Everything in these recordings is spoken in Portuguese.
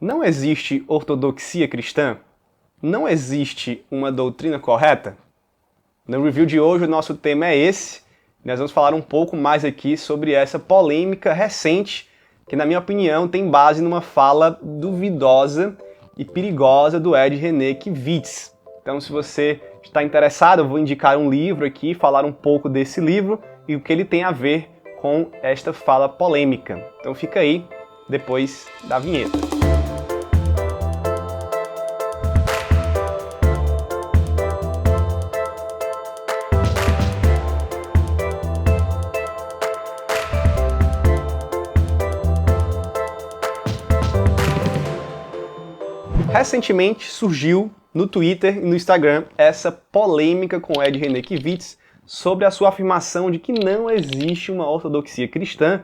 Não existe ortodoxia cristã? Não existe uma doutrina correta? No review de hoje o nosso tema é esse. Nós vamos falar um pouco mais aqui sobre essa polêmica recente que, na minha opinião, tem base numa fala duvidosa e perigosa do Ed René Kivitz. Então, se você está interessado, eu vou indicar um livro aqui, falar um pouco desse livro e o que ele tem a ver com esta fala polêmica. Então fica aí, depois da vinheta. Recentemente surgiu no Twitter e no Instagram essa polêmica com Ed René Kivitz sobre a sua afirmação de que não existe uma ortodoxia cristã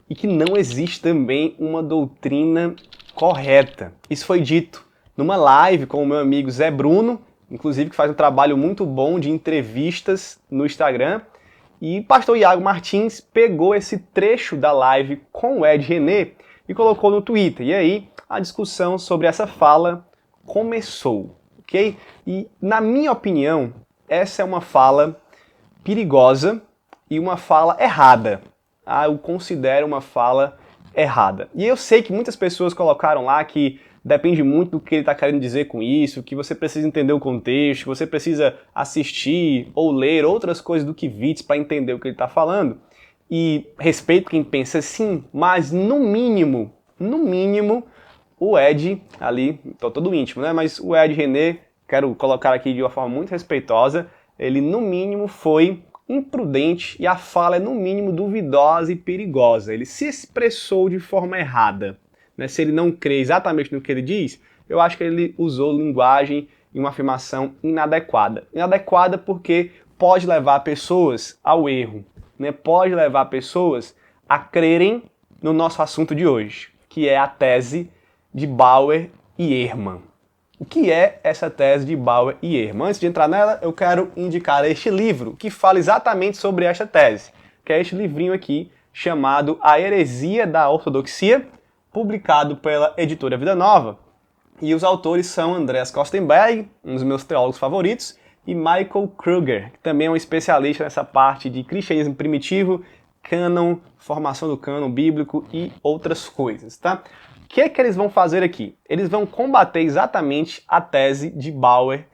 e que não existe também uma doutrina correta. Isso foi dito numa live com o meu amigo Zé Bruno, inclusive que faz um trabalho muito bom de entrevistas no Instagram, e o pastor Iago Martins pegou esse trecho da live com o Ed René e colocou no Twitter. E aí a discussão sobre essa fala começou, ok? E, na minha opinião, essa é uma fala perigosa e uma fala errada. Eu considero uma fala errada. E eu sei que muitas pessoas colocaram lá que depende muito do que ele está querendo dizer com isso, que você precisa entender o contexto, que você precisa assistir ou ler outras coisas do Kivitz para entender o que ele está falando. E respeito quem pensa assim, mas no mínimo, o Ed, ali, tô todo íntimo, né? Mas o Ed René, quero colocar aqui de uma forma muito respeitosa, ele no mínimo foi imprudente e a fala é no mínimo duvidosa e perigosa. Ele se expressou de forma errada, né? Se ele não crê exatamente no que ele diz, eu acho que ele usou linguagem e uma afirmação inadequada. Inadequada porque pode levar pessoas ao erro, né? Pode levar pessoas a crerem no nosso assunto de hoje, que é a tese de Bauer e Ehrman. O que é essa tese de Bauer e Ehrman? Antes de entrar nela, eu quero indicar este livro que fala exatamente sobre esta tese, que é este livrinho aqui, chamado A Heresia da Ortodoxia, publicado pela editora Vida Nova. E os autores são Andreas Kostenberg, um dos meus teólogos favoritos, e Michael Kruger, que também é um especialista nessa parte de cristianismo primitivo, cânon, formação do cânon bíblico e outras coisas, tá? O que é que eles vão fazer aqui? Eles vão combater exatamente a tese de Bauer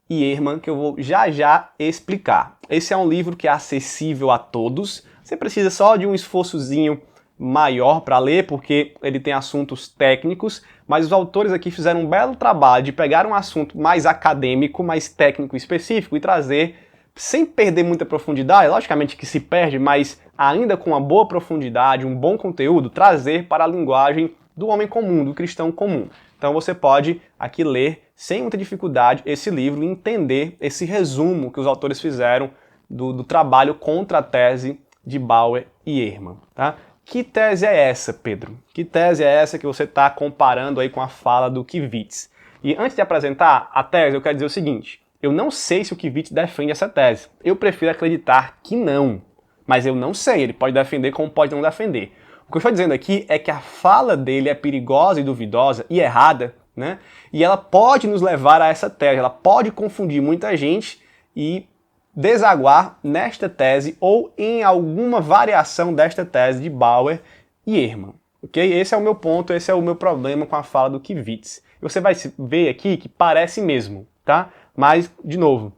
e Ehrman, que eu vou já explicar. Esse é um livro que é acessível a todos. Você precisa só de um esforçozinho maior para ler, porque ele tem assuntos técnicos, mas os autores aqui fizeram um belo trabalho de pegar um assunto mais acadêmico, mais técnico e específico e trazer, sem perder muita profundidade, logicamente que se perde, mas ainda com uma boa profundidade, um bom conteúdo, trazer para a linguagem do homem comum, do cristão comum. Então você pode aqui ler sem muita dificuldade esse livro e entender esse resumo que os autores fizeram do trabalho contra a tese de Bauer e Ehrman. Tá? Que tese é essa, Pedro? Que tese é essa que você está comparando aí com a fala do Kivitz? E antes de apresentar a tese, eu quero dizer o seguinte: eu não sei se o Kivitz defende essa tese. Eu prefiro acreditar que não. Mas eu não sei, ele pode defender como pode não defender. O que eu estou dizendo aqui é que a fala dele é perigosa e duvidosa e errada, né? E ela pode nos levar a essa tese, ela pode confundir muita gente e desaguar nesta tese ou em alguma variação desta tese de Bauer e Ehrman, ok? Esse é o meu ponto, esse é o meu problema com a fala do Kivitz. E você vai ver aqui que parece mesmo, tá? Mas, de novo,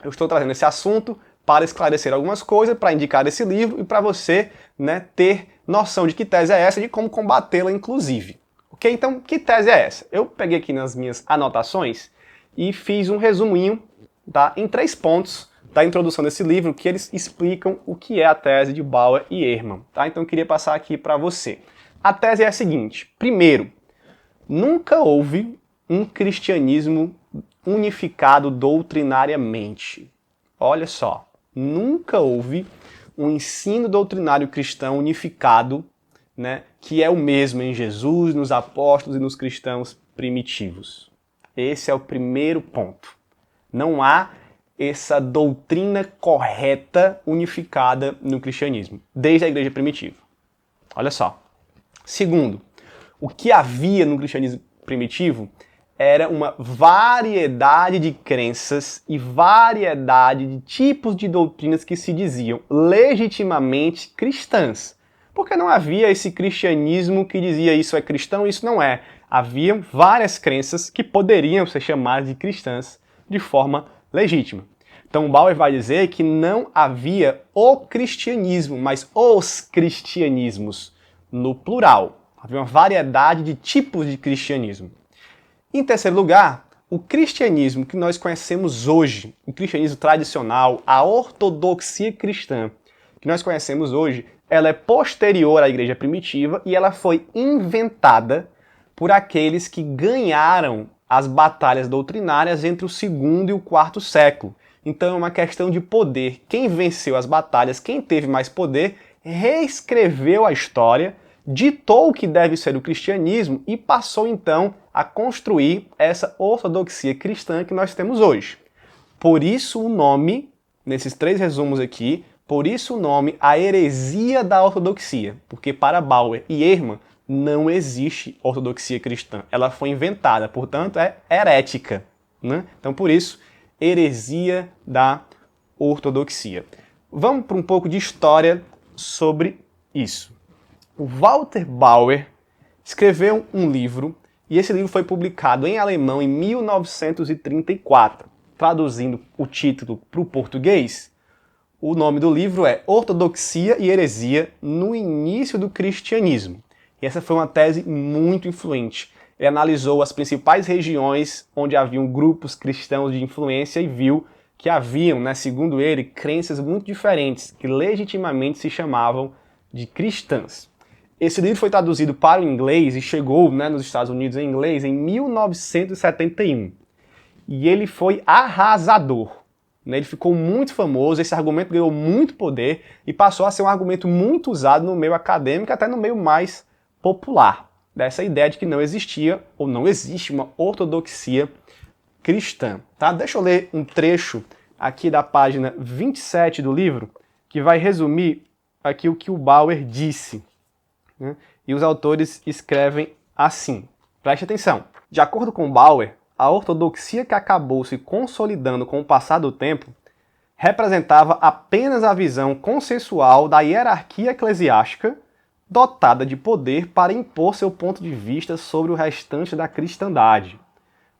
eu estou trazendo esse assunto para esclarecer algumas coisas, para indicar esse livro e para você, né, ter noção de que tese é essa e de como combatê-la, inclusive. Ok? Então, que tese é essa? Eu peguei aqui nas minhas anotações e fiz um resuminho, tá, em 3 pontos da introdução desse livro, que eles explicam o que é a tese de Bauer e Ehrman. Tá? Então, eu queria passar aqui para você. A tese é a seguinte: primeiro, nunca houve um cristianismo unificado doutrinariamente. Olha só, nunca houve um ensino doutrinário cristão unificado, né, que é o mesmo em Jesus, nos apóstolos e nos cristãos primitivos. Esse é o primeiro ponto. Não há essa doutrina correta unificada no cristianismo, desde a igreja primitiva. Olha só. Segundo, o que havia no cristianismo primitivo era uma variedade de crenças e variedade de tipos de doutrinas que se diziam legitimamente cristãs. Porque não havia esse cristianismo que dizia isso é cristão, isso não é. Haviam várias crenças que poderiam ser chamadas de cristãs de forma legítima. Então Bauer vai dizer que não havia o cristianismo, mas os cristianismos, no plural. Havia uma variedade de tipos de cristianismo. Em terceiro lugar, o cristianismo que nós conhecemos hoje, o cristianismo tradicional, a ortodoxia cristã que nós conhecemos hoje, ela é posterior à igreja primitiva e ela foi inventada por aqueles que ganharam as batalhas doutrinárias entre o segundo e o quarto século. Então é uma questão de poder. Quem venceu as batalhas, quem teve mais poder, reescreveu a história, ditou o que deve ser o cristianismo e passou então a construir essa ortodoxia cristã que nós temos hoje. Por isso o nome, nesses 3 resumos aqui, por isso o nome a heresia da ortodoxia, porque para Bauer e Ehrman não existe ortodoxia cristã. Ela foi inventada, portanto é herética, né? Então por isso, heresia da ortodoxia. Vamos para um pouco de história sobre isso. O Walter Bauer escreveu um livro, e esse livro foi publicado em alemão em 1934. Traduzindo o título para o português, o nome do livro é Ortodoxia e Heresia no Início do Cristianismo. E essa foi uma tese muito influente. Ele analisou as principais regiões onde haviam grupos cristãos de influência e viu que haviam, né, segundo ele, crenças muito diferentes que legitimamente se chamavam de cristãs. Esse livro foi traduzido para o inglês e chegou, né, nos Estados Unidos em inglês em 1971. E ele foi arrasador. Né? Ele ficou muito famoso, esse argumento ganhou muito poder e passou a ser um argumento muito usado no meio acadêmico, até no meio mais popular. Dessa ideia de que não existia ou não existe uma ortodoxia cristã. Tá? Deixa eu ler um trecho aqui da página 27 do livro, que vai resumir aqui o que o Bauer disse. Né? E os autores escrevem assim. Preste atenção. De acordo com Bauer, a ortodoxia que acabou se consolidando com o passar do tempo representava apenas a visão consensual da hierarquia eclesiástica dotada de poder para impor seu ponto de vista sobre o restante da cristandade.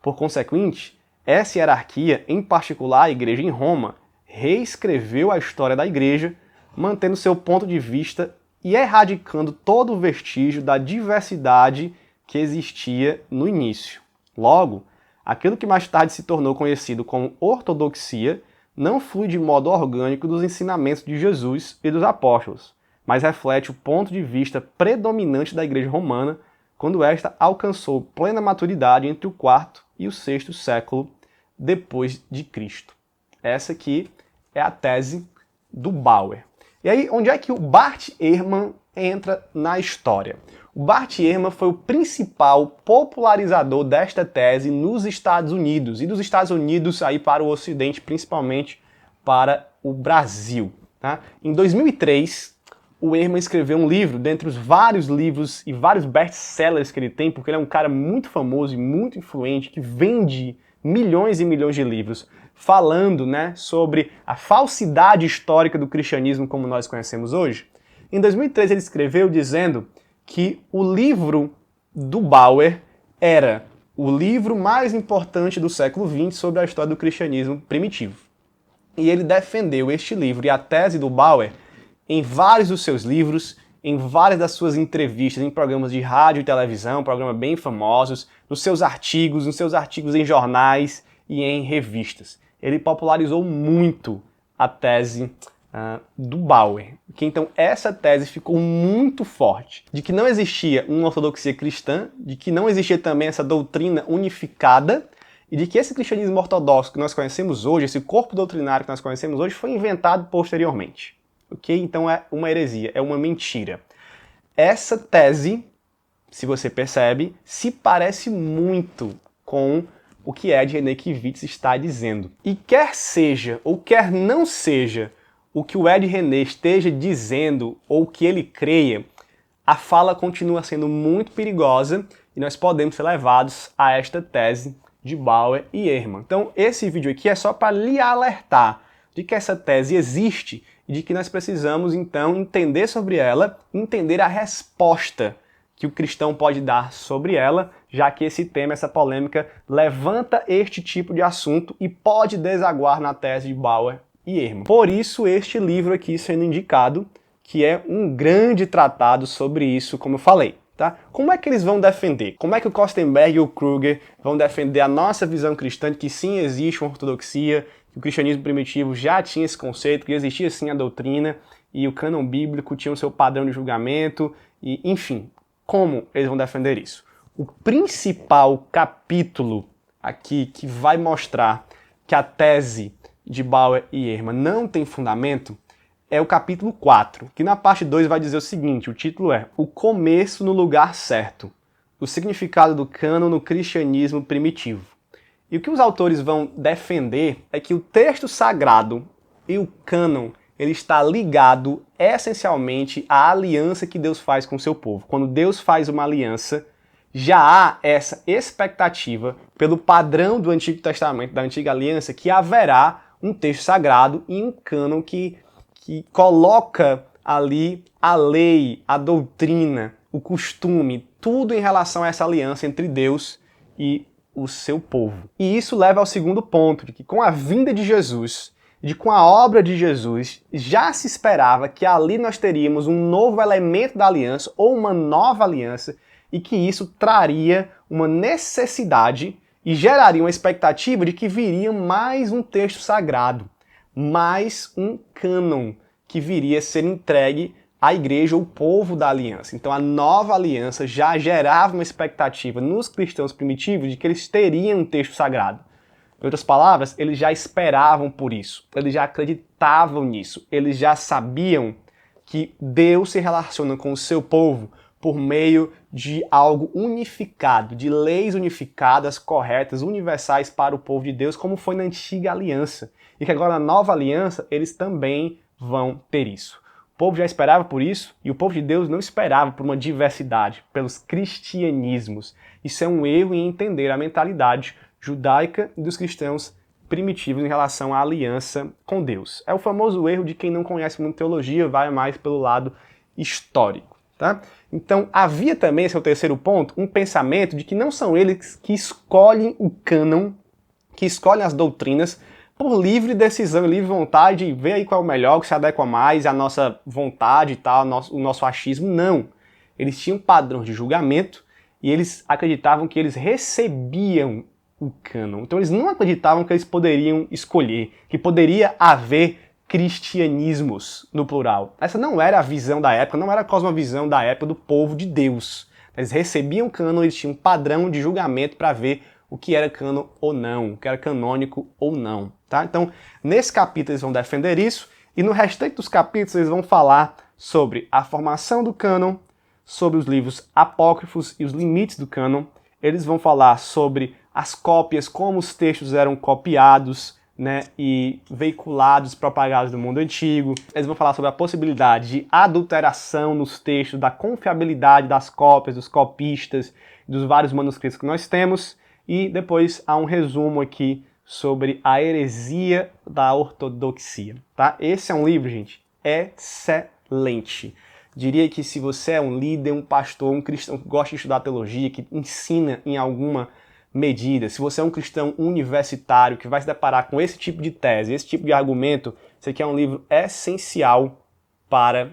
Por consequente, essa hierarquia, em particular a igreja em Roma, reescreveu a história da igreja, mantendo seu ponto de vista e erradicando todo o vestígio da diversidade que existia no início. Logo, aquilo que mais tarde se tornou conhecido como ortodoxia não flui de modo orgânico dos ensinamentos de Jesus e dos apóstolos, mas reflete o ponto de vista predominante da Igreja Romana quando esta alcançou plena maturidade entre o IV e o VI século depois de Cristo. Essa aqui é a tese do Bauer. E aí, onde é que o Bart Ehrman entra na história? O Bart Ehrman foi o principal popularizador desta tese nos Estados Unidos, e dos Estados Unidos aí para o Ocidente, principalmente para o Brasil. Tá? Em 2003, o Ehrman escreveu um livro, dentre os vários livros e vários best-sellers que ele tem, porque ele é um cara muito famoso e muito influente, que vende milhões e milhões de livros, falando, né, sobre a falsidade histórica do cristianismo como nós conhecemos hoje. Em 2003 ele escreveu dizendo que o livro do Bauer era o livro mais importante do século XX sobre a história do cristianismo primitivo. E ele defendeu este livro e a tese do Bauer em vários dos seus livros, em várias das suas entrevistas em programas de rádio e televisão, programas bem famosos, nos seus artigos em jornais e em revistas. Ele popularizou muito a tese do Bauer. Que então essa tese ficou muito forte, de que não existia uma ortodoxia cristã, de que não existia também essa doutrina unificada, e de que esse cristianismo ortodoxo que nós conhecemos hoje, esse corpo doutrinário que nós conhecemos hoje, foi inventado posteriormente. Ok? Então é uma heresia, é uma mentira. Essa tese, se você percebe, se parece muito com o que Ed René-Kivitz está dizendo. E quer seja ou quer não seja o que o Ed René esteja dizendo ou que ele creia, a fala continua sendo muito perigosa e nós podemos ser levados a esta tese de Bauer e Ehrman. Então, esse vídeo aqui é só para lhe alertar de que essa tese existe e de que nós precisamos, então, entender sobre ela, entender a resposta que o cristão pode dar sobre ela, já que esse tema, essa polêmica, levanta este tipo de assunto e pode desaguar na tese de Bauer e Ehrman. Por isso, este livro aqui sendo indicado, que é um grande tratado sobre isso, como eu falei. Tá? Como é que eles vão defender? Como é que o Kostenberg e o Kruger vão defender a nossa visão cristã de que sim, existe uma ortodoxia, que o cristianismo primitivo já tinha esse conceito, que existia sim a doutrina, e o cânon bíblico tinha o seu padrão de julgamento, e enfim, como eles vão defender isso? O principal capítulo aqui que vai mostrar que a tese de Bauer e Ehrman não tem fundamento é o capítulo 4, que na parte 2 vai dizer o seguinte, o título é O Começo no Lugar Certo, o significado do cânon no cristianismo primitivo. E o que os autores vão defender é que o texto sagrado e o cânon ele está ligado essencialmente à aliança que Deus faz com o seu povo. Quando Deus faz uma aliança, já há essa expectativa, pelo padrão do Antigo Testamento, da Antiga Aliança, que haverá um texto sagrado e um cânon que coloca ali a lei, a doutrina, o costume, tudo em relação a essa aliança entre Deus e o seu povo. E isso leva ao segundo ponto, de que com a vinda de Jesus, com a obra de Jesus, já se esperava que ali nós teríamos um novo elemento da aliança, ou uma nova aliança, e que isso traria uma necessidade e geraria uma expectativa de que viria mais um texto sagrado, mais um cânon que viria a ser entregue à igreja, o povo da aliança. Então a nova aliança já gerava uma expectativa nos cristãos primitivos de que eles teriam um texto sagrado. Em outras palavras, eles já esperavam por isso, eles já acreditavam nisso, eles já sabiam que Deus se relaciona com o seu povo por meio de algo unificado, de leis unificadas, corretas, universais para o povo de Deus, como foi na antiga aliança. E que agora na nova aliança eles também vão ter isso. O povo já esperava por isso e o povo de Deus não esperava por uma diversidade, pelos cristianismos. Isso é um erro em entender a mentalidade judaica dos cristãos primitivos em relação à aliança com Deus. É o famoso erro de quem não conhece muito teologia, vai mais pelo lado histórico. Tá? Então havia também, esse é o terceiro ponto, um pensamento de que não são eles que escolhem o cânon, que escolhem as doutrinas, por livre decisão, livre vontade, ver aí qual é o melhor, que se adequa mais à nossa vontade e tal, o nosso achismo. Não. Eles tinham padrão de julgamento e eles acreditavam que eles recebiam o cânon. Então eles não acreditavam que eles poderiam escolher, que poderia haver cristianismos no plural. Essa não era a visão da época, não era a cosmovisão da época do povo de Deus. Eles recebiam o cânon, eles tinham um padrão de julgamento para ver o que era cânon ou não, o que era canônico ou não. Tá? Então, nesse capítulo eles vão defender isso, e no restante dos capítulos eles vão falar sobre a formação do cânon, sobre os livros apócrifos e os limites do cânon. Eles vão falar sobre as cópias, como os textos eram copiados, né, e veiculados, propagados no mundo antigo. Eles vão falar sobre a possibilidade de adulteração nos textos, da confiabilidade das cópias, dos copistas, dos vários manuscritos que nós temos. E depois há um resumo aqui sobre a heresia da ortodoxia. Tá? Esse é um livro, gente, excelente. Diria que se você é um líder, um pastor, um cristão que gosta de estudar teologia, que ensina em alguma medida, se você é um cristão universitário que vai se deparar com esse tipo de tese, esse tipo de argumento, esse aqui é um livro essencial para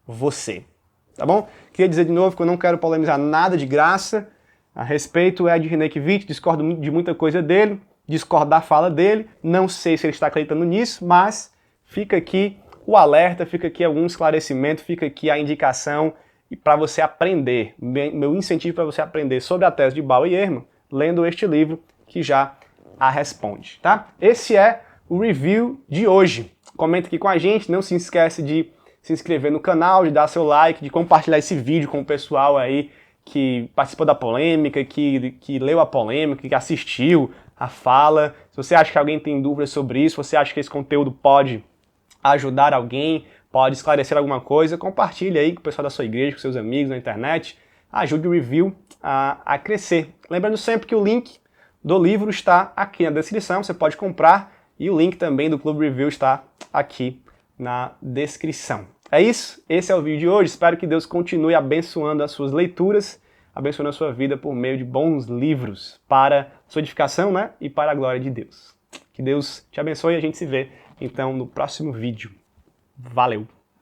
você. Tá bom? Queria dizer de novo que eu não quero polemizar nada de graça a respeito é de René Kivitz, discordo de muita coisa dele, discordo da fala dele, não sei se ele está acreditando nisso, mas fica aqui o alerta, fica aqui algum esclarecimento, fica aqui a indicação para você aprender, meu incentivo para você aprender sobre a tese de Bauer e Ehrman, lendo este livro que já a responde, tá? Esse é o review de hoje. Comenta aqui com a gente, não se esquece de se inscrever no canal, de dar seu like, de compartilhar esse vídeo com o pessoal aí que participou da polêmica, que leu a polêmica, que assistiu a fala. Se você acha que alguém tem dúvidas sobre isso, você acha que esse conteúdo pode ajudar alguém, pode esclarecer alguma coisa, compartilhe aí com o pessoal da sua igreja, com seus amigos na internet. ajude o review a crescer. Lembrando sempre que o link do livro está aqui na descrição, você pode comprar, e o link também do Clube Review está aqui na descrição. É isso, esse é o vídeo de hoje, espero que Deus continue abençoando as suas leituras, abençoando a sua vida por meio de bons livros, para sua edificação, né, e para a glória de Deus. Que Deus te abençoe e a gente se vê, então, no próximo vídeo. Valeu!